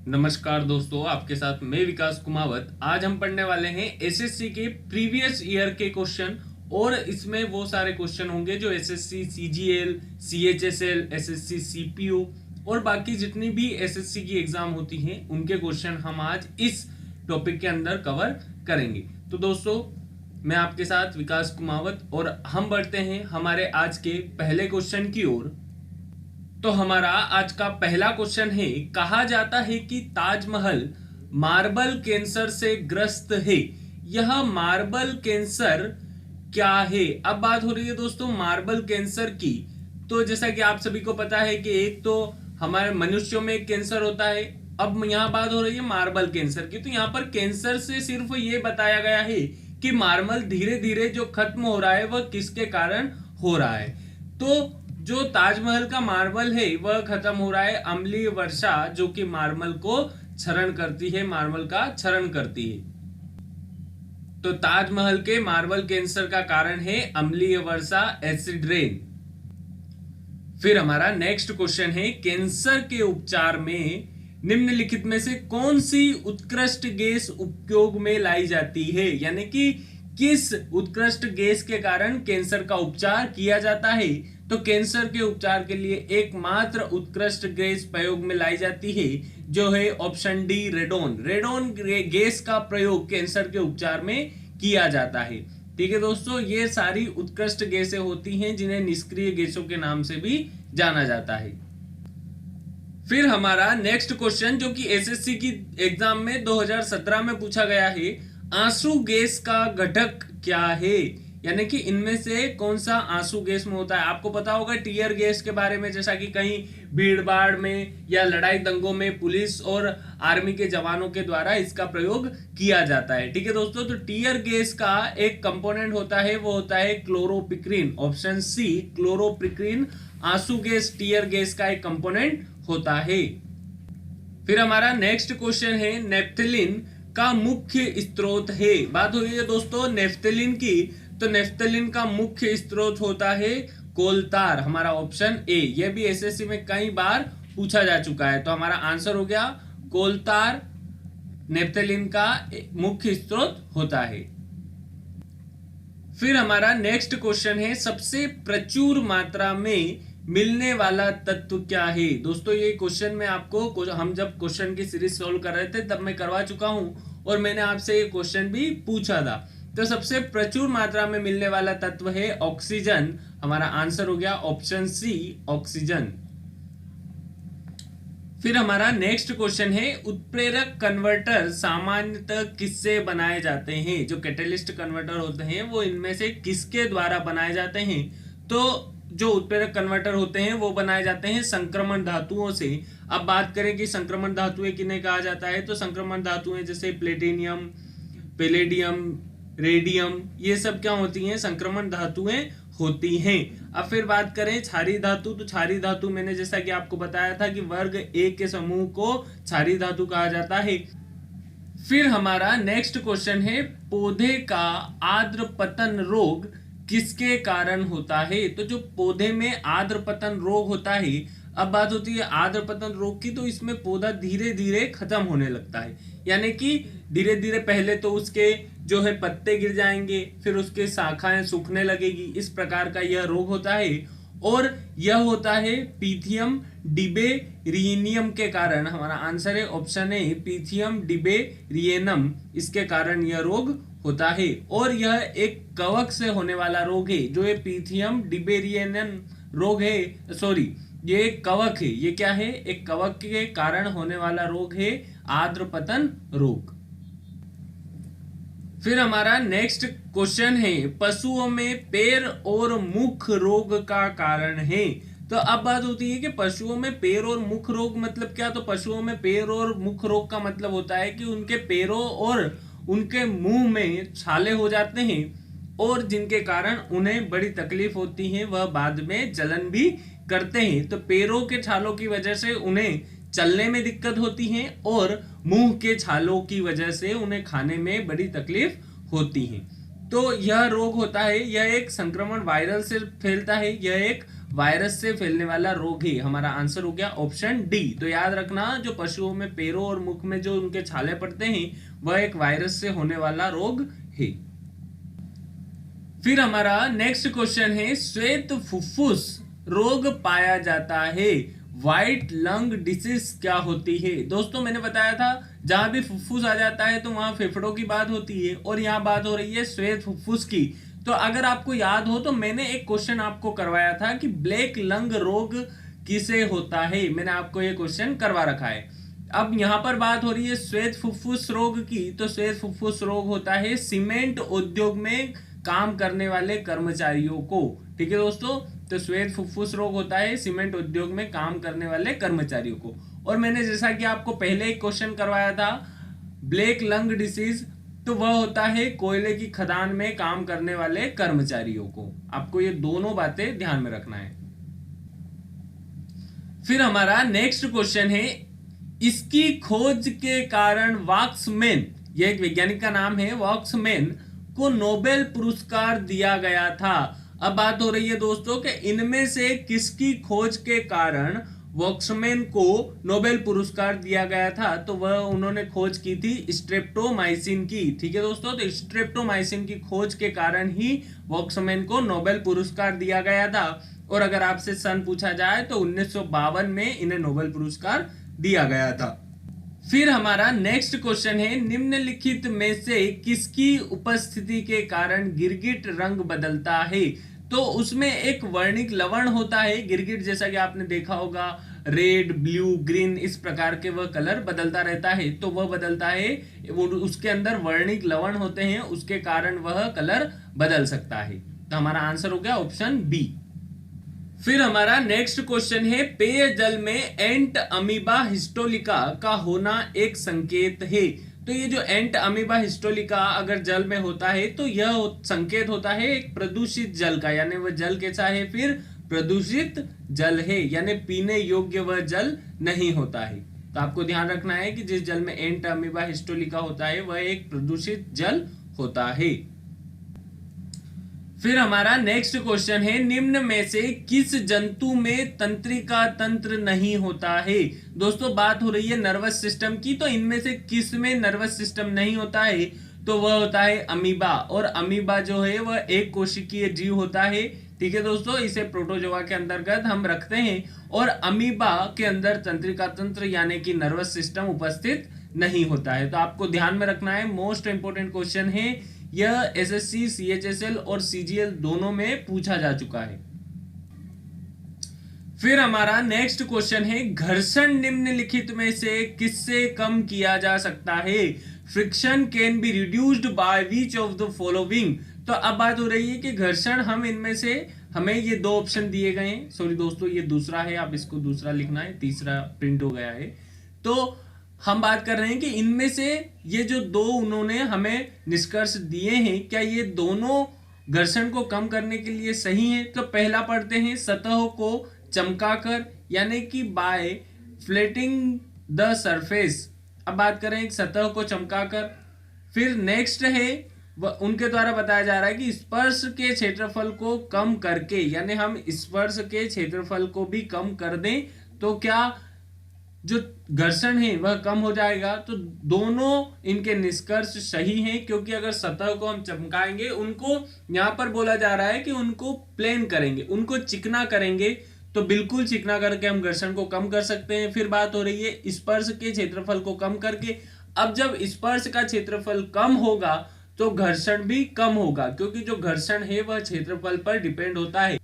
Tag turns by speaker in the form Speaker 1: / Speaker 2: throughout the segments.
Speaker 1: नमस्कार दोस्तों, आपके साथ मैं विकास कुमावत। आज हम पढ़ने वाले हैं एसएससी के प्रीवियस ईयर के क्वेश्चन और इसमें वो सारे क्वेश्चन होंगे जो SSC CGL, CHSL, SSC CPO और बाकी जितनी भी एसएससी की एग्जाम होती हैं उनके क्वेश्चन हम आज इस टॉपिक के अंदर कवर करेंगे। तो दोस्तों, मैं आपके साथ विकास कुमावत और हम बढ़ते हैं हमारे आज के पहले क्वेश्चन की ओर। तो हमारा आज का पहला क्वेश्चन है, कहा जाता है कि ताजमहल मार्बल कैंसर से ग्रस्त है। यह मार्बल कैंसर क्या है? अब बात हो रही है दोस्तों मार्बल कैंसर की। तो जैसा कि आप सभी को पता है कि एक तो हमारे मनुष्यों में कैंसर होता है, अब यहाँ बात हो रही है मार्बल कैंसर की। तो यहाँ पर कैंसर से सिर्फ ये बताया गया है कि मार्बल धीरे धीरे जो खत्म हो रहा है वह किसके कारण हो रहा है। तो जो ताजमहल का मार्बल है वह खत्म हो रहा है अम्लीय वर्षा, जो कि मार्बल को क्षरण करती है, मार्बल का क्षरण करती है। तो ताजमहल के मार्बल कैंसर का कारण है अम्लीय वर्षा, एसिड रेन। फिर हमारा नेक्स्ट क्वेश्चन है, कैंसर के उपचार में निम्नलिखित में से कौन सी उत्कृष्ट गैस उपयोग में लाई जाती है? यानी कि किस उत्कृष्ट गैस के कारण कैंसर का उपचार किया जाता है? तो कैंसर के उपचार के लिए एकमात्र उत्कृष्ट गैस प्रयोग में लाई जाती है जो है option D, radon. Radon gas का प्रयोग कैंसर के उपचार में किया जाता है। ठीक है दोस्तों, ये सारी उत्कृष्ट गैसें होती हैं जिन्हें निष्क्रिय गैसों के नाम से भी जाना जाता है। फिर हमारा नेक्स्ट क्वेश्चन जो कि एसएससी की एग्जाम में 2017 में पूछा गया है, आंसू गैस का घटक क्या है? यानी कि इनमें से कौन सा आंसू गैस में होता है? आपको पता होगा टीयर गैस के बारे में, जैसा कि कहीं भीड़ भाड़ में या लड़ाई दंगों में पुलिस और आर्मी के जवानों के द्वारा इसका प्रयोग किया जाता है। ठीक है दोस्तों, तो टीयर गैस का एक कंपोनेंट होता है, वो होता है क्लोरोपिक्रीन। ऑप्शन सी, क्लोरोपिक्रीन आंसू गैस टीयर गैस का एक कंपोनेंट होता है। फिर हमारा नेक्स्ट क्वेश्चन है, नेफ्थलीन का मुख्य स्रोत है। बात हो रही है दोस्तों नेफ्थलीन की, तो नेफ्थलीन का मुख्य स्रोत होता है कोलतार। हमारा ऑप्शन ए, यह भी एसएससी में कई बार पूछा जा चुका है। तो हमारा आंसर हो गया कोलतार नेफ्थलीन का मुख्य स्रोत होता है। फिर हमारा नेक्स्ट क्वेश्चन है, सबसे प्रचुर मात्रा में मिलने वाला तत्व क्या है? दोस्तों, ये क्वेश्चन में आपको, हम जब क्वेश्चन की सीरीज सॉल्व कर रहे थे तब मैं करवा चुका हूं और मैंने आपसे ये क्वेश्चन भी पूछा था। तो सबसे प्रचुर मात्रा में मिलने वाला तत्व है ऑक्सीजन। हमारा आंसर हो गया ऑप्शन सी, ऑक्सीजन। फिर हमारा नेक्स्ट क्वेश्चन है, उत्प्रेरक कन्वर्टर सामान्यतः किससे बनाए जाते हैं? जो कैटलिस्ट कन्वर्टर होते हैं वो इनमें से किसके द्वारा बनाए जाते हैं? तो जो उत्प्रेरक कन्वर्टर होते हैं वो बनाए जाते हैं संक्रमण धातुओं से। अब बात करें कि संक्रमण धातुएं किन्हें कहा जाता है, तो संक्रमण धातुएं जैसे प्लेटिनियम, पैलेडियम, रेडियम, ये सब क्या होती हैं? संक्रमण धातुएं होती हैं। अब फिर बात करें क्षारीय धातु, तो क्षारीय धातु मैंने जैसा कि आपको बताया था कि वर्ग ए के समूह को क्षारीय धातु कहा जाता है। फिर हमारा नेक्स्ट क्वेश्चन है, पौधे का आर्द्र पतन रोग किसके कारण होता है? तो जो पौधे में आर्द्र पतन रोग होता है, अब बात होती है आर्द्र पतन रोग की, तो इसमें पौधा धीरे धीरे खत्म होने लगता है। यानी कि धीरे धीरे पहले तो उसके जो है पत्ते गिर जाएंगे, फिर उसके शाखाएं सूखने लगेगी, इस प्रकार का यह रोग होता है। और यह होता है पीथियम डिबेरियनियम के कारण। हमारा आंसर है ऑप्शन ए, पीथियम डिबेरियनम, इसके कारण यह रोग होता है। और यह एक कवक से होने वाला रोग है। जो ये पीथियम डिबेरियनम रोग है, सॉरी, ये एक कवक है। ये क्या है? एक कवक के कारण होने वाला रोग है आर्द्र पतन रोग। फिर हमारा नेक्स्ट क्वेश्चन है, पशुओं में पैर और मुख रोग का कारण है। तो अब बात होती है कि पशुओं में पैर और मुख रोग मतलब क्या? तो पशुओं में पैर और मुख रोग का मतलब होता है कि उनके पैरों और उनके मुंह में छाले हो जाते हैं और जिनके कारण उन्हें बड़ी तकलीफ होती है, वह बाद में जलन भी करते हैं। तो पैरों के छालों की वजह से उन्हें चलने में दिक्कत होती है और मुंह के छालों की वजह से उन्हें खाने में बड़ी तकलीफ होती है। तो यह रोग होता है, यह एक संक्रमण वायरल से फैलता है, यह एक वायरस से फैलने वाला रोग है। हमारा आंसर हो गया ऑप्शन डी। तो याद रखना, जो पशुओं में पैरों और मुख में जो उनके छाले पड़ते हैं वह एक वायरस से होने वाला रोग है। फिर हमारा नेक्स्ट क्वेश्चन है, श्वेत फुफ्फुस रोग पाया जाता है, व्हाइट लंग डिसीज क्या होती है? दोस्तों मैंने बताया था जहां भी फुफ्फुस आ जाता है तो वहां फेफड़ों की बात होती है, और यहाँ बात हो रही है श्वेत फुफ्फुस की। तो अगर आपको याद हो तो मैंने एक क्वेश्चन आपको करवाया था कि ब्लैक लंग रोग किसे होता है, मैंने आपको ये क्वेश्चन करवा रखा है। अब यहाँ पर बात हो रही है श्वेत फुफ्फुस रोग की, तो श्वेत फुफ्फुस रोग होता है सीमेंट उद्योग में काम करने वाले कर्मचारियों को। ठीक है दोस्तों, तो श्वेत फुफ्फुस रोग होता है सीमेंट उद्योग में काम करने वाले कर्मचारियों को। और मैंने जैसा कि आपको पहले एक क्वेश्चन करवाया था ब्लैक लंग डिसीज, तो वह होता है कोयले की खदान में काम करने वाले कर्मचारियों को। आपको ये दोनों बातें ध्यान में रखना है। फिर हमारा नेक्स्ट क्वेश्चन है, इसकी खोज के कारण वॉक्समैन, यह एक वैज्ञानिक का नाम है, वॉक्समैन को नोबेल पुरस्कार दिया गया था। अब बात हो रही है दोस्तों कि इनमें से किसकी खोज के कारण वॉक्समैन को नोबेल पुरस्कार दिया गया था? तो वह उन्होंने खोज की थी स्ट्रेप्टोमाइसिन की। ठीक है दोस्तों, तो स्ट्रेप्टोमाइसिन की खोज के कारण ही वॉक्समैन को नोबेल पुरस्कार दिया गया था। और अगर आपसे सन पूछा जाए तो 1952 में इन्हें नोबेल पुरस्कार दिया गया था। फिर हमारा नेक्स्ट क्वेश्चन है, निम्नलिखित में से किसकी उपस्थिति के कारण गिरगिट रंग बदलता है? तो उसमें एक वर्णिक लवण होता है गिरगिट, जैसा कि आपने देखा होगा रेड, ब्लू, ग्रीन, इस प्रकार के वह कलर बदलता रहता है। तो वह बदलता है, उसके अंदर वर्णिक लवण होते हैं, उसके कारण वह कलर बदल सकता है। तो हमारा आंसर हो गया ऑप्शन बी। फिर हमारा नेक्स्ट क्वेश्चन है, पेयजल में एंट अमीबा हिस्टोलिका का होना एक संकेत है। तो ये जो एंट अमीबा हिस्टोलिका अगर जल में होता है तो यह संकेत होता है एक प्रदूषित जल का, यानी वह जल कैसा है? फिर प्रदूषित जल है, यानी पीने योग्य वह जल नहीं होता है। तो आपको ध्यान रखना है कि जिस जल में एंट अमीबा हिस्टोलिका होता है वह एक प्रदूषित जल होता है। फिर हमारा नेक्स्ट क्वेश्चन है, निम्न में से किस जंतु में तंत्रिका तंत्र नहीं होता है? दोस्तों बात हो रही है नर्वस सिस्टम की, तो इनमें से किस में नर्वस सिस्टम नहीं होता है? तो वह होता है अमीबा। और अमीबा जो है वह एक कोशिकीय जीव होता है। ठीक है दोस्तों, इसे प्रोटोजोआ के अंतर्गत हम रखते हैं, और अमीबा के अंदर तंत्रिका तंत्र यानी कि नर्वस सिस्टम उपस्थित नहीं होता है। तो आपको ध्यान में रखना है, मोस्ट इंपोर्टेंट क्वेश्चन है यह, एसएससी, सीएचएसएल और सीजीएल दोनों में पूछा जा चुका है। फिर हमारा नेक्स्ट क्वेश्चन है, घर्षण निम्नलिखित में से किससे कम किया जा सकता है? Friction can be reduced by which of the following? तो अब बात हो रही है कि घर्षण, हम इनमें से, हमें ये दो ऑप्शन दिए गए हैं। सॉरी दोस्तों, ये दूसरा है, आप इसको दूसरा लिखना है, तीसरा प्रिंट हो गया है। तो हम बात कर रहे हैं कि इनमें से ये जो दो उन्होंने हमें निष्कर्ष दिए हैं, क्या ये दोनों घर्षण को कम करने के लिए सही है? तो पहला पढ़ते हैं, सतह को चमकाकर, यानी कि बाय फ्लैटिंग द सरफेस। अब बात करें एक सतह को चमकाकर। फिर नेक्स्ट है, उनके द्वारा बताया जा रहा है कि स्पर्श के क्षेत्रफल को कम करके, यानी हम स्पर्श के क्षेत्रफल को भी कम कर दें तो क्या जो घर्षण है वह कम हो जाएगा? तो दोनों इनके निष्कर्ष सही हैं, क्योंकि अगर सतह को हम चमकाएंगे, उनको यहाँ पर बोला जा रहा है कि उनको प्लेन करेंगे, उनको चिकना करेंगे, तो बिल्कुल चिकना करके हम घर्षण को कम कर सकते हैं। फिर बात हो रही है स्पर्श के क्षेत्रफल को कम करके। अब जब स्पर्श का क्षेत्रफल कम होगा तो घर्षण भी कम होगा, क्योंकि जो घर्षण है वह क्षेत्रफल पर डिपेंड होता है।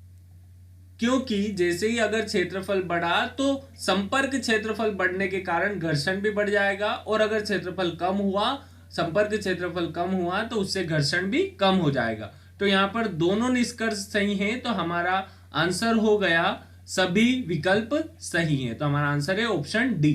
Speaker 1: क्योंकि जैसे ही अगर क्षेत्रफल बढ़ा तो संपर्क क्षेत्रफल बढ़ने के कारण घर्षण भी बढ़ जाएगा, और अगर क्षेत्रफल कम हुआ, संपर्क क्षेत्रफल कम हुआ, तो उससे घर्षण भी कम हो जाएगा। तो यहाँ पर दोनों निष्कर्ष सही हैं, तो हमारा आंसर हो गया सभी विकल्प सही हैं। तो हमारा आंसर है ऑप्शन डी।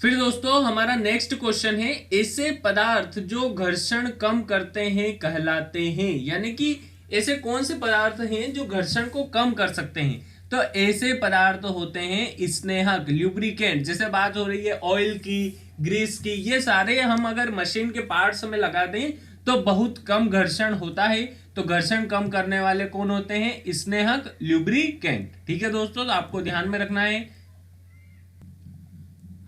Speaker 1: फिर दोस्तों हमारा नेक्स्ट क्वेश्चन है, ऐसे पदार्थ जो घर्षण कम करते हैं कहलाते हैं, यानी कि ऐसे कौन से पदार्थ हैं जो घर्षण को कम कर सकते हैं? तो ऐसे पदार्थ होते हैं स्नेहक, ल्यूब्रिकेंट। जैसे बात हो रही है ऑयल की, ग्रीस की, ये सारे हम अगर मशीन के पार्ट्स में लगा दें तो बहुत कम घर्षण होता है। तो घर्षण कम करने वाले कौन होते हैं? स्नेहक, ल्यूब्रिकेंट। ठीक है दोस्तों, तो आपको ध्यान में रखना है।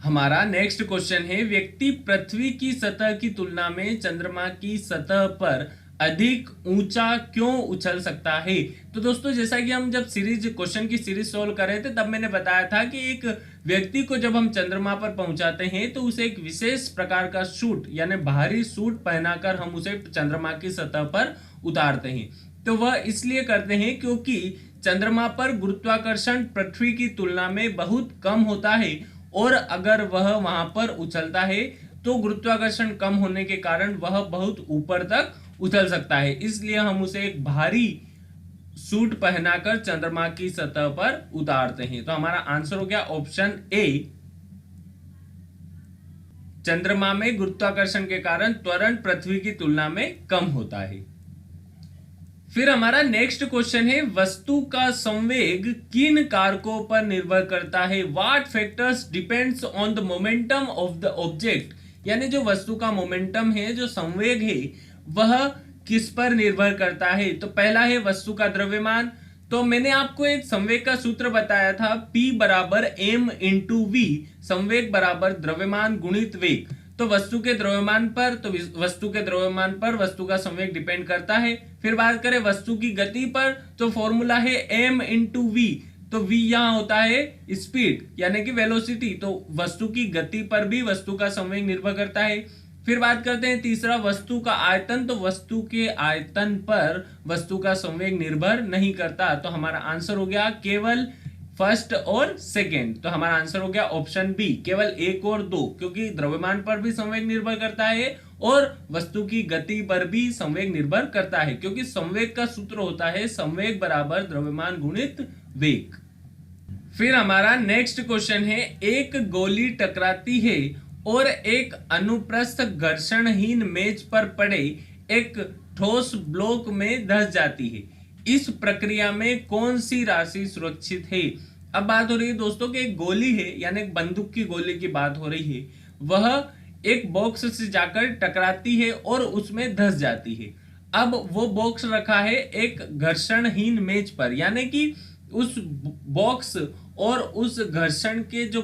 Speaker 1: हमारा नेक्स्ट क्वेश्चन है, व्यक्ति पृथ्वी की सतह की तुलना में चंद्रमा की सतह पर अधिक ऊंचा क्यों उछल सकता है? तो दोस्तों, जैसा कि हम जब क्वेश्चन की सीरीज सोल्व कर रहे थे, तब मैंने बताया था कि एक व्यक्ति को जब हम चंद्रमा पर पहुंचाते हैं तो उसे एक विशेष प्रकार का सूट यानी भारी सूट पहनाकर हम उसे चंद्रमा की सतह पर उतारते हैं। तो वह इसलिए करते हैं क्योंकि चंद्रमा पर गुरुत्वाकर्षण पृथ्वी की तुलना में बहुत कम होता है, और अगर वह वहां पर उछलता है तो गुरुत्वाकर्षण कम होने के कारण वह बहुत ऊपर तक उछल सकता है। इसलिए हम उसे एक भारी सूट पहनाकर चंद्रमा की सतह पर उतारते हैं। तो हमारा आंसर हो गया ऑप्शन ए, चंद्रमा में गुरुत्वाकर्षण के कारण त्वरण पृथ्वी की तुलना में कम होता है। फिर हमारा नेक्स्ट क्वेश्चन है, वस्तु का संवेग किन कारकों पर निर्भर करता है? What factors depends on the momentum of the object? यानी जो वस्तु का मोमेंटम है, जो संवेग है, वह किस पर निर्भर करता है? तो पहला है वस्तु का द्रव्यमान। तो मैंने आपको एक संवेग का सूत्र बताया था, P बराबर m इंटू वी, संवेग बराबर द्रव्यमान गुणित वेग। तो वस्तु के द्रव्यमान पर वस्तु का संवेग डिपेंड करता है। फिर बात करें वस्तु की गति पर, तो फॉर्मूला है m इंटू वी। तो v यहाँ होता है स्पीड यानी कि वेलोसिटी। तो वस्तु की गति पर भी वस्तु का संवेग निर्भर करता है। फिर बात करते हैं तीसरा, वस्तु का आयतन। तो वस्तु के आयतन पर वस्तु का संवेग निर्भर नहीं करता। तो हमारा आंसर हो गया केवल फर्स्ट और सेकेंड। तो हमारा आंसर हो गया ऑप्शन बी, केवल एक और दो, क्योंकि द्रव्यमान पर भी संवेग निर्भर करता है और वस्तु की गति पर भी संवेग निर्भर करता है, क्योंकि संवेग का सूत्र होता है संवेग बराबर द्रव्यमान गुणित वेग। फिर हमारा नेक्स्ट क्वेश्चन है, एक गोली टकराती है और एक अनुप्रस्थ घर्षणहीन मेज पर पड़े एक ठोस ब्लॉक में धंस जाती है। इस प्रक्रिया में कौन सी राशि सुरक्षित है? अब बात हो रही है दोस्तों कि एक गोली है, यानी एक बंदूक की गोली की बात हो रही है। वह एक बॉक्स से जाकर टकराती है और उसमें धंस जाती है। अब वो बॉक्स रखा है एक घर्षणहीन मेज पर, यानी कि उस बॉक्स और उस घर्षण के जो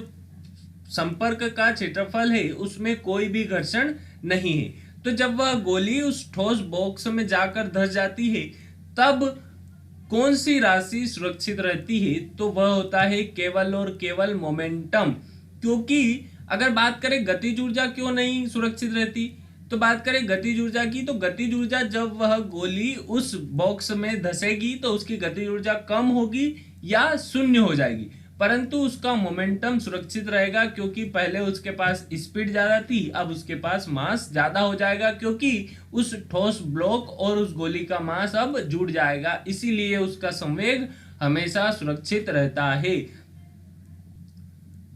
Speaker 1: संपर्क का क्षेत्रफल है उसमें कोई भी घर्षण नहीं है। तो जब वह गोली उस ठोस बॉक्स में जाकर धंस जाती है, तब कौन सी राशि सुरक्षित रहती है? तो वह होता है केवल और केवल मोमेंटम। क्योंकि अगर बात करें गतिज ऊर्जा क्यों नहीं सुरक्षित रहती, तो बात करें गतिज ऊर्जा की, तो गतिज ऊर्जा जब वह गोली उस बॉक्स में धंसेगी तो उसकी गतिज ऊर्जा कम होगी या शून्य हो जाएगी, परंतु उसका मोमेंटम सुरक्षित रहेगा, क्योंकि पहले उसके पास स्पीड ज्यादा थी, अब उसके पास मास ज्यादा हो जाएगा, क्योंकि उस ठोस ब्लॉक और उस गोली का मास अब जुड़ जाएगा, इसीलिए उसका संवेग हमेशा सुरक्षित रहता है।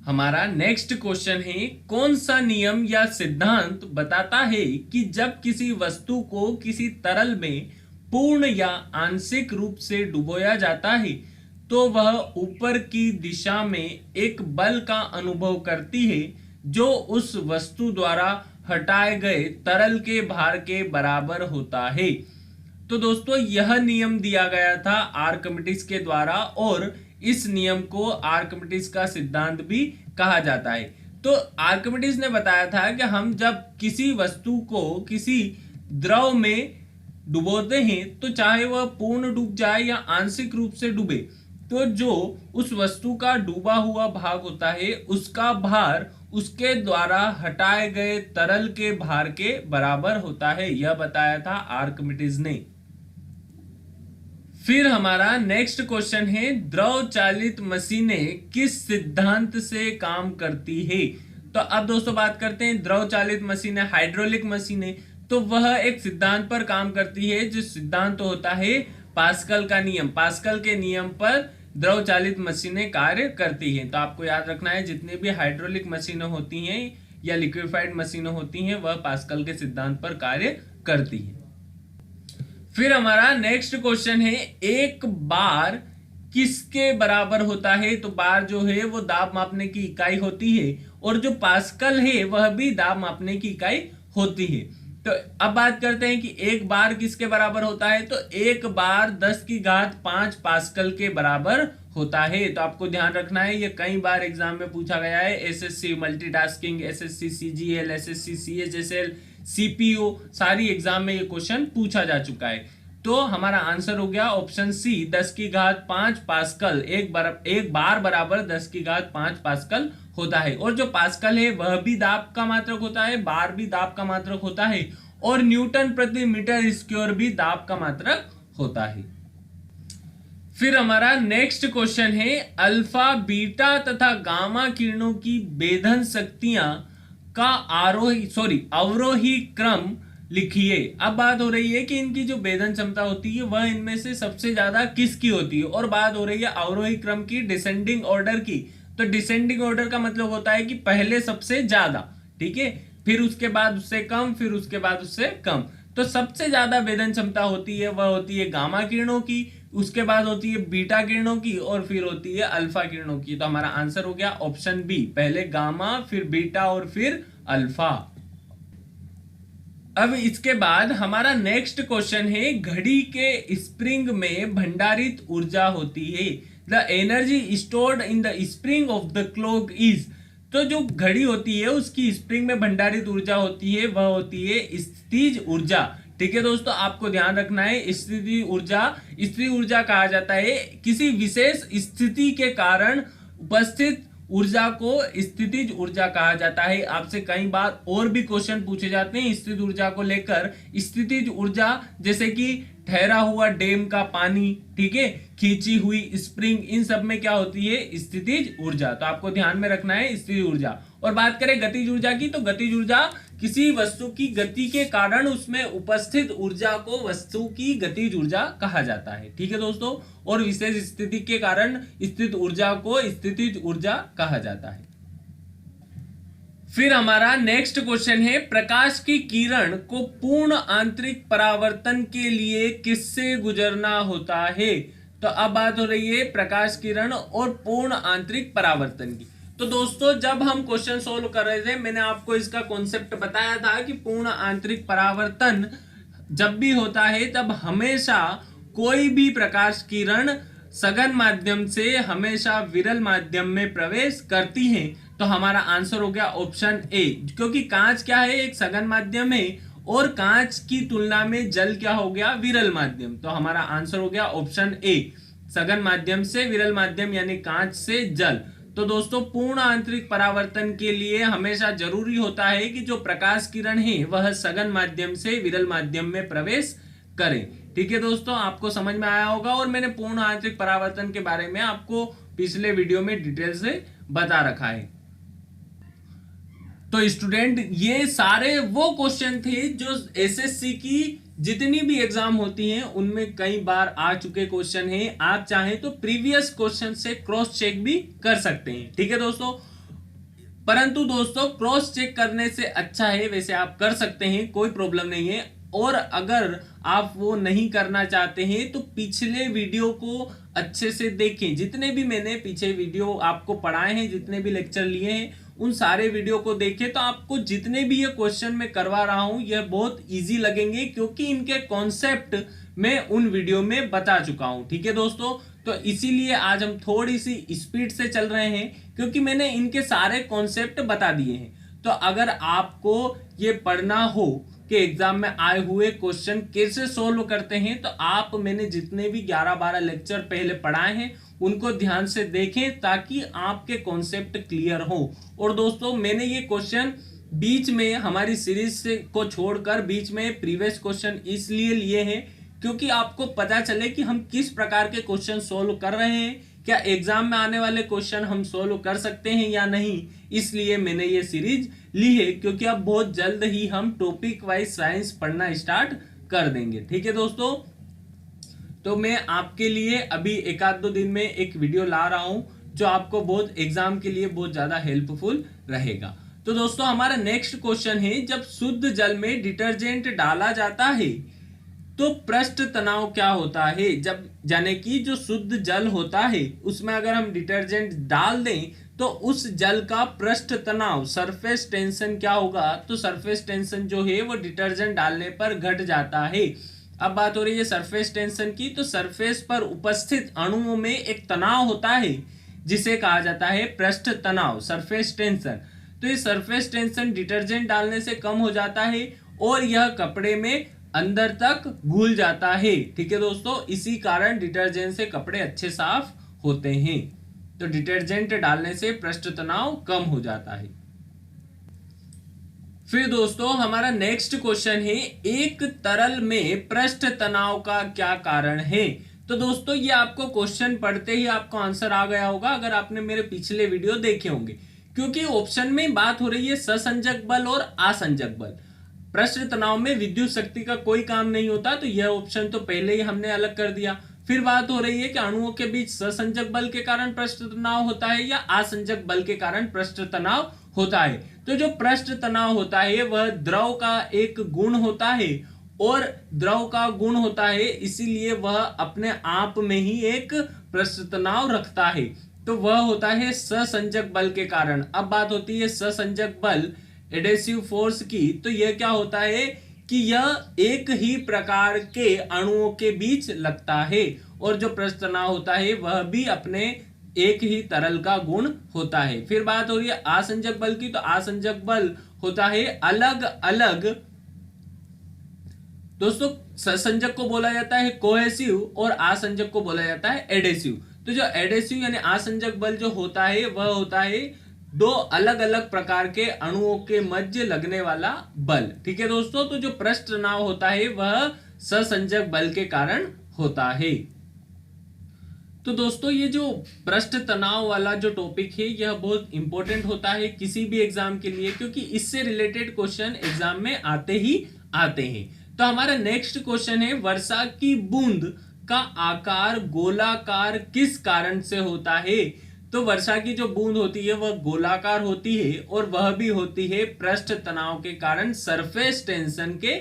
Speaker 1: हमारा नेक्स्ट क्वेश्चन है, कौन सा नियम या सिद्धांत बताता है कि जब किसी वस्तु को किसी तरल में पूर्ण या आंशिक रूप से डुबोया जाता है तो वह ऊपर की दिशा में एक बल का अनुभव करती है जो उस वस्तु द्वारा हटाए गए तरल के भार के बराबर होता है? तो दोस्तों, यह नियम दिया गया था आर्किमिडीज के द्वारा और इस नियम को आर्किमिडीज का सिद्धांत भी कहा जाता है। तो आर्किमिडीज ने बताया था कि हम जब किसी वस्तु को किसी द्रव में डुबोते हैं तो चाहे वह पूर्ण डूब जाए या आंशिक रूप से डूबे, तो जो उस वस्तु का डूबा हुआ भाग होता है उसका भार उसके द्वारा हटाए गए तरल के भार के बराबर होता है, यह बताया था आर्किमिडीज ने। फिर हमारा नेक्स्ट क्वेश्चन है, द्रव चालित मशीनें किस सिद्धांत से काम करती है? तो अब दोस्तों बात करते हैं द्रव चालित मशीनें, हाइड्रोलिक मशीनें। तो वह एक सिद्धांत पर काम करती है, जो सिद्धांत होता है पास्कल का नियम। पास्कल के नियम पर द्रव चालित मशीनें कार्य करती हैं। तो आपको याद रखना है, जितनी भी हाइड्रोलिक मशीनें होती हैं या लिक्विफाइड मशीनें होती हैं वह पास्कल के सिद्धांत पर कार्य करती हैं। फिर हमारा नेक्स्ट क्वेश्चन है, एक बार किसके बराबर होता है? तो बार जो है वो दाब मापने की इकाई होती है और जो पास्कल है वह भी दाब मापने की इकाई होती है। तो अब बात करते हैं कि एक बार किसके बराबर होता है, तो एक बार 10⁵ पास्कल के बराबर होता है। तो आपको ध्यान रखना है, ये कई बार एग्जाम में पूछा गया है। SSC multitasking, SSC CGL, SSC CHSL, CPO, सारी एग्जाम में ये क्वेश्चन पूछा जा चुका है। तो हमारा आंसर हो गया ऑप्शन सी 10⁵ पास्कल। एक बार बराबर 10⁵ पास्कल होता है। और जो पास्कल है वह भी दाब का मात्रक होता है, बार भी दाब का मात्रक होता है, और न्यूटन प्रति मीटर स्क्वायर भी दाब का मात्रक होता है। फिर हमारा नेक्स्ट क्वेश्चन है, अल्फा, बीटा तथा गामा किरणों की भेदन शक्तियां का अवरोही क्रम लिखिए। अब बात हो रही है कि इनकी जो भेदन क्षमता होती है वह इनमें से सबसे ज्यादा किसकी होती है, और बात हो रही है अवरोही क्रम की, डिसेंडिंग ऑर्डर की। तो डिसेंडिंग ऑर्डर का मतलब होता है कि पहले सबसे ज्यादा, ठीक है, फिर उसके बाद उससे कम, फिर उसके बाद उससे कम। तो सबसे ज्यादा भेदन क्षमता होती है वह होती है गामा किरणों की, उसके बाद होती है बीटा किरणों की, और फिर होती है अल्फा किरणों की। तो हमारा आंसर हो गया ऑप्शन बी, पहले गामा, फिर बीटा और फिर अल्फा। अब इसके बाद हमारा नेक्स्ट क्वेश्चन है, घड़ी के स्प्रिंग में भंडारित ऊर्जा होती है। The energy stored in the spring of the clock is. तो जो घड़ी होती है उसकी स्प्रिंग में भंडारित ऊर्जा होती है वह होती है स्थितिज ऊर्जा। ठीक है दोस्तों, आपको ध्यान रखना है, स्थिति ऊर्जा कहा जाता है किसी विशेष स्थिति के कारण उपस्थित ऊर्जा को स्थितिज ऊर्जा कहा जाता है। आपसे कई बार और भी क्वेश्चन पूछे जाते हैं स्थितिज ऊर्जा को लेकर। स्थितिज ऊर्जा जैसे कि ठहरा हुआ डैम का पानी, ठीक है, खींची हुई स्प्रिंग, इन सब में क्या होती है, स्थितिज ऊर्जा। तो आपको ध्यान में रखना है स्थितिज ऊर्जा। और बात करें गतिज ऊर्जा की, तो गतिज ऊर्जा किसी वस्तु की गति के कारण उसमें उपस्थित ऊर्जा को वस्तु की गतिज ऊर्जा कहा जाता है। ठीक है दोस्तों, और विशेष स्थिति के कारण स्थित ऊर्जा को स्थितिज ऊर्जा कहा जाता है। फिर हमारा नेक्स्ट क्वेश्चन है, प्रकाश की किरण को पूर्ण आंतरिक परावर्तन के लिए किससे गुजरना होता है। तो अब बात हो रही है प्रकाश किरण और पूर्ण आंतरिक परावर्तन की। तो दोस्तों जब हम क्वेश्चन सोल्व कर रहे थे मैंने आपको इसका कॉन्सेप्ट बताया था कि पूर्ण आंतरिक परावर्तन जब भी होता है तब हमेशा कोई भी प्रकाश किरण सघन माध्यम से हमेशा विरल माध्यम में प्रवेश करती है। तो हमारा आंसर हो गया ऑप्शन ए, क्योंकि कांच क्या है, एक सघन माध्यम है, और कांच की तुलना में जल क्या हो गया, विरल माध्यम। तो हमारा आंसर हो गया ऑप्शन ए, सघन माध्यम से विरल माध्यम यानी कांच से जल। तो दोस्तों पूर्ण आंतरिक परावर्तन के लिए हमेशा जरूरी होता है कि जो प्रकाश किरण है वह सघन माध्यम से विरल माध्यम में प्रवेश करें। ठीक है दोस्तों, आपको समझ में आया होगा, और मैंने पूर्ण आंतरिक परावर्तन के बारे में आपको पिछले वीडियो में डिटेल से बता रखा है। तो स्टूडेंट ये सारे वो क्वेश्चन थे जो एसएससी की जितनी भी एग्जाम होती हैं उनमें कई बार आ चुके क्वेश्चन हैं। आप चाहें तो प्रीवियस क्वेश्चन से क्रॉस चेक भी कर सकते हैं। ठीक है दोस्तों, परंतु दोस्तों क्रॉस चेक करने से अच्छा है, वैसे आप कर सकते हैं, कोई प्रॉब्लम नहीं है। और अगर आप वो नहीं करना चाहते हैं तो पिछले वीडियो को अच्छे से देखें। जितने भी मैंने पीछे वीडियो आपको पढ़ाए हैं, जितने भी लेक्चर लिए हैं, उन सारे वीडियो को देखें तो आपको जितने भी ये क्वेश्चन मैं करवा रहा हूं ये बहुत इजी लगेंगे, क्योंकि इनके कॉन्सेप्ट मैं उन वीडियो में बता चुका हूं। ठीक है दोस्तों, तो इसीलिए आज हम थोड़ी सी स्पीड से चल रहे हैं, क्योंकि मैंने इनके सारे कॉन्सेप्ट बता दिए हैं। तो अगर आपको ये पढ़ना हो कि एग्जाम में आए हुए क्वेश्चन कैसे सोल्व करते हैं, तो आप मैंने जितने भी 11-12 लेक्चर पहले पढ़ाए हैं उनको ध्यान से देखें, ताकि आपके कॉन्सेप्ट क्लियर हो। और दोस्तों मैंने ये क्वेश्चन बीच में हमारी सीरीज से को छोड़कर बीच में प्रीवियस क्वेश्चन इसलिए लिए हैं क्योंकि आपको पता चले कि हम किस प्रकार के क्वेश्चन सोल्व कर रहे हैं, क्या एग्जाम में आने वाले क्वेश्चन हम सोल्व कर सकते हैं या नहीं। इसलिए मैंने ये सीरीज ली है, क्योंकि अब बहुत जल्द ही हम टॉपिक वाइज साइंस पढ़ना स्टार्ट कर देंगे। ठीक है दोस्तों, तो मैं आपके लिए अभी 1-2 दिन में एक वीडियो ला रहा हूं जो आपको बहुत एग्जाम के लिए बहुत ज्यादा हेल्पफुल रहेगा। तो दोस्तों हमारा नेक्स्ट क्वेश्चन है, जब शुद्ध जल में डिटर्जेंट डाला जाता है तो पृष्ठ तनाव क्या होता है। जब यानी कि जो शुद्ध जल होता है उसमें अगर हम डिटर्जेंट डाल दें तो उस जल का पृष्ठ तनाव सरफेस टेंशन क्या होगा, तो सरफेस टेंशन जो है वो डिटर्जेंट डालने पर घट जाता है। अब बात हो रही है सरफेस टेंशन की, तो सरफेस पर उपस्थित अणुओं में एक तनाव होता है जिसे कहा जाता है पृष्ठ तनाव, सरफेस टेंशन। तो ये सरफेस टेंशन डिटर्जेंट डालने से कम हो जाता है और यह कपड़े में अंदर तक घुल जाता है। ठीक है दोस्तों, इसी कारण डिटर्जेंट से कपड़े अच्छे साफ होते हैं। तो डिटर्जेंट डालने से पृष्ठ तनाव कम हो जाता है। फिर दोस्तों हमारा नेक्स्ट क्वेश्चन है, एक तरल में पृष्ठ तनाव का क्या कारण है। तो दोस्तों ये आपको क्वेश्चन पढ़ते ही आपको आंसर आ गया होगा अगर आपने मेरे पिछले वीडियो देखे होंगे, क्योंकि ऑप्शन में बात हो रही है ससंजक बल और असंजक बल। पृष्ठ तनाव में विद्युत शक्ति का कोई काम नहीं होता, तो यह ऑप्शन तो पहले ही हमने अलग कर दिया। फिर बात हो रही है कि अणुओं के बीच ससंजक बल के कारण पृष्ठ तनाव होता है या असंजक बल के कारण पृष्ठ तनाव होता है। तो जो पृष्ठ तनाव होता है वह द्रव का एक गुण होता है, और द्रव का गुण होता है इसीलिए वह अपने आप में ही एक पृष्ठ तनाव रखता है। तो वह होता है ससंजक बल के कारण। अब बात होती है ससंजक बल, एडेसिव फोर्स की, तो यह क्या होता है कि यह एक ही प्रकार के अणुओं के बीच लगता है, और जो पृष्ठ तनाव होता है वह भी अपने एक ही तरल का गुण होता है। फिर बात हो रही है असंजक बल की, तो असंजक बल होता है अलग अलग, दोस्तों ससंजक को बोला जाता है कोहेसिव और असंजक को बोला जाता है एडेसिव। तो जो एडेसिव यानी असंजक बल जो होता है वह होता है दो अलग अलग प्रकार के अणुओं के मध्य लगने वाला बल। ठीक है दोस्तों, तो जो पृष्ठ तनाव होता है वह ससंजक बल के कारण होता है। तो दोस्तों ये जो पृष्ठ तनाव वाला जो टॉपिक है यह बहुत इंपॉर्टेंट होता है किसी भी एग्जाम के लिए, क्योंकि इससे रिलेटेड क्वेश्चन एग्जाम में आते ही आते हैं। तो हमारा नेक्स्ट क्वेश्चन है, वर्षा की बूंद का आकार गोलाकार किस कारण से होता है। तो वर्षा की जो बूंद होती है वह गोलाकार होती है, और वह भी होती है पृष्ठ तनाव के कारण, सरफेस टेंशन के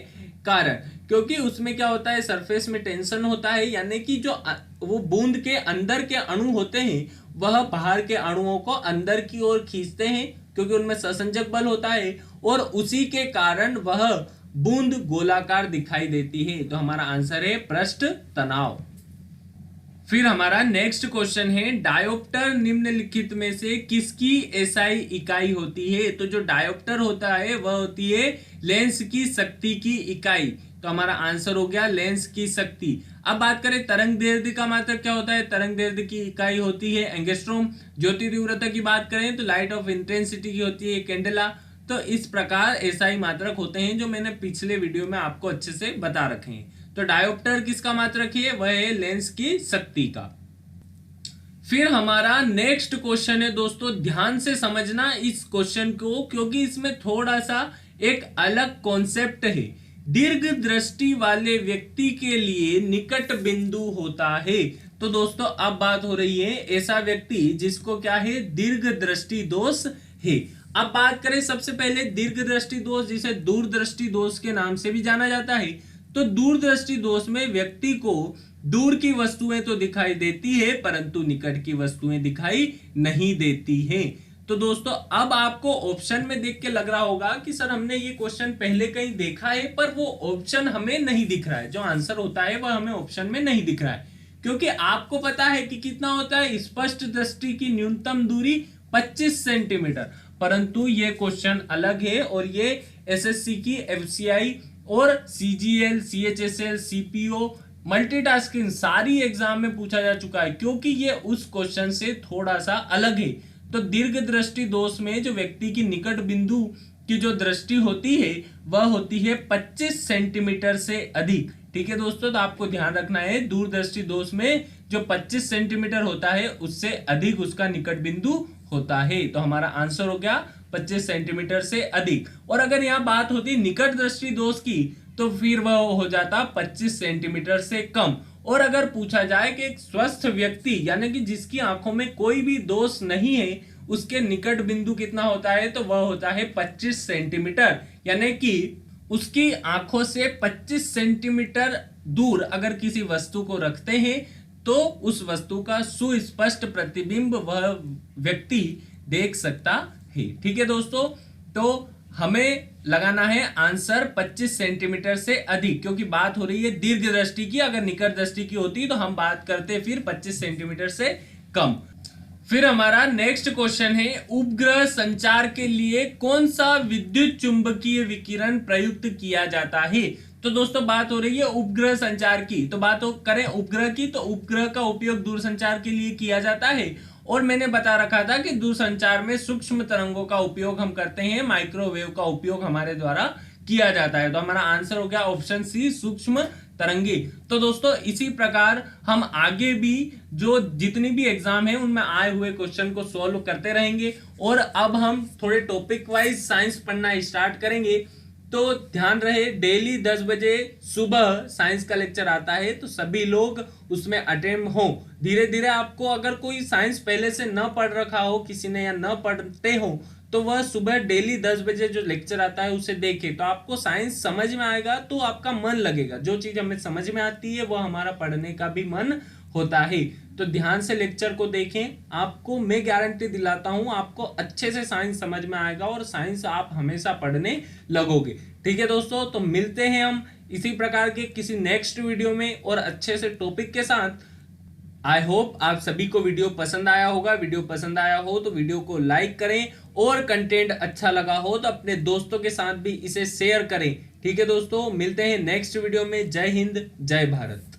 Speaker 1: कारण। क्योंकि उसमें क्या होता है, सरफेस में टेंशन होता है, यानी कि जो वो बूंद के अंदर के अणु होते हैं वह बाहर के अणुओं को अंदर की ओर खींचते हैं, क्योंकि उनमें ससंजक बल होता है, और उसी के कारण वह बूंद गोलाकार दिखाई देती है। तो हमारा आंसर है पृष्ठ तनाव। फिर हमारा नेक्स्ट क्वेश्चन है, डायोप्टर निम्नलिखित में से किसकी एसआई इकाई होती है। तो जो डायोप्टर होता है वह होती है लेंस की शक्ति की इकाई। तो हमारा आंसर हो गया लेंस की शक्ति। अब बात करें तरंग दैर्ध्य का मात्रक क्या होता है, तरंग दैर्ध्य की इकाई होती है एंगस्ट्रॉम। ज्योति तीव्रता की बात करें तो लाइट ऑफ इंटेंसिटी की होती है कैंडेला। तो इस प्रकार एसआई मात्रक होते हैं जो मैंने पिछले वीडियो में आपको अच्छे से बता रखे हैं। तो डायोप्टर किसका मात्रक है, वह है लेंस की शक्ति का। फिर हमारा नेक्स्ट क्वेश्चन है दोस्तों, ध्यान से समझना इस क्वेश्चन को, क्योंकि इसमें थोड़ा सा एक अलग कॉन्सेप्ट है। दीर्घ दृष्टि वाले व्यक्ति के लिए निकट बिंदु होता है। तो दोस्तों अब बात हो रही है ऐसा व्यक्ति जिसको क्या है, दीर्घ दृष्टि दोष है। अब बात करें सबसे पहले दीर्घ दृष्टि दोष, जिसे दूरदृष्टि दोष के नाम से भी जाना जाता है। तो दूरदृष्टि दोष में व्यक्ति को दूर की वस्तुएं तो दिखाई देती है परंतु निकट की वस्तुएं दिखाई नहीं देती हैं। तो दोस्तों अब आपको ऑप्शन में देख के लग रहा होगा कि सर हमने ये क्वेश्चन पहले कहीं देखा है, पर वो ऑप्शन हमें नहीं दिख रहा है, जो आंसर होता है वह हमें ऑप्शन में नहीं दिख रहा है। क्योंकि आपको पता है कि कितना होता है स्पष्ट दृष्टि की न्यूनतम दूरी 25 सेंटीमीटर, परंतु ये क्वेश्चन अलग है, और ये एसएससी की एफसीआई और सीजीएल, सीएचएसएल, सीपीओ, मल्टीटास्किंग सारी एग्जाम में पूछा जा चुका है, क्योंकि ये उस क्वेश्चन से थोड़ा सा अलग है। तो दीर्घ दृष्टि दोष में जो व्यक्ति की निकट बिंदु की जो दृष्टि होती है वह होती है 25 सेंटीमीटर से अधिक। ठीक है दोस्तों, तो आपको ध्यान रखना है दूरदृष्टि दोष में जो 25 सेंटीमीटर होता है उससे अधिक उसका निकट बिंदु होता है। तो हमारा आंसर हो गया 25 सेंटीमीटर से अधिक। और अगर यहाँ बात होती निकट दृष्टि दोष की तो फिर वह हो जाता 25 सेंटीमीटर से कम। और अगर पूछा जाए कि एक स्वस्थ व्यक्ति यानी कि जिसकी आंखों में कोई भी दोष नहीं है उसके निकट बिंदु कितना होता है, तो वह होता है 25 सेंटीमीटर, यानी कि उसकी आंखों से 25 सेंटीमीटर दूर अगर किसी वस्तु को रखते हैं तो उस वस्तु का सुस्पष्ट प्रतिबिंब वह व्यक्ति देख सकता है। ठीक है दोस्तों, तो हमें लगाना है आंसर 25 सेंटीमीटर से अधिक, क्योंकि बात हो रही है दीर्घ दृष्टि की। अगर निकट दृष्टि की होती तो हम बात करते फिर 25 सेंटीमीटर से कम। फिर हमारा नेक्स्ट क्वेश्चन है, उपग्रह संचार के लिए कौन सा विद्युत चुंबकीय विकिरण प्रयुक्त किया जाता है। तो दोस्तों बात हो रही है उपग्रह संचार की, तो बात करें उपग्रह की, तो उपग्रह का उपयोग दूरसंचार के लिए किया जाता है। और मैंने बता रखा था कि दूरसंचार में सूक्ष्म तरंगों का उपयोग हम करते हैं, माइक्रोवेव का उपयोग हमारे द्वारा किया जाता है। तो हमारा आंसर हो गया ऑप्शन सी, सूक्ष्म तरंगे। तो दोस्तों इसी प्रकार हम आगे भी जो जितनी भी एग्जाम है उनमें आए हुए क्वेश्चन को सॉल्व करते रहेंगे। और अब हम थोड़े टॉपिक वाइज साइंस पढ़ना स्टार्ट करेंगे। तो ध्यान रहे, डेली 10 बजे सुबह साइंस का लेक्चर आता है, तो सभी लोग उसमें अटेंड हो। धीरे धीरे आपको अगर कोई साइंस पहले से न पढ़ रखा हो किसी ने या न पढ़ते हो, तो वह सुबह डेली 10 बजे जो लेक्चर आता है उसे देखे, तो आपको साइंस समझ में आएगा, तो आपका मन लगेगा। जो चीज हमें समझ में आती है वो हमारा पढ़ने का भी मन होता है। तो ध्यान से लेक्चर को देखें, आपको मैं गारंटी दिलाता हूं आपको अच्छे से साइंस समझ में आएगा और साइंस आप हमेशा पढ़ने लगोगे। ठीक है दोस्तों, तो मिलते हैं हम इसी प्रकार के किसी नेक्स्ट वीडियो में और अच्छे से टॉपिक के साथ। आई होप आप सभी को वीडियो पसंद आया होगा। वीडियो पसंद आया हो तो वीडियो को लाइक करें, और कंटेंट अच्छा लगा हो तो अपने दोस्तों के साथ भी इसे शेयर करें। ठीक है दोस्तों, मिलते हैं नेक्स्ट वीडियो में। जय हिंद, जय भारत।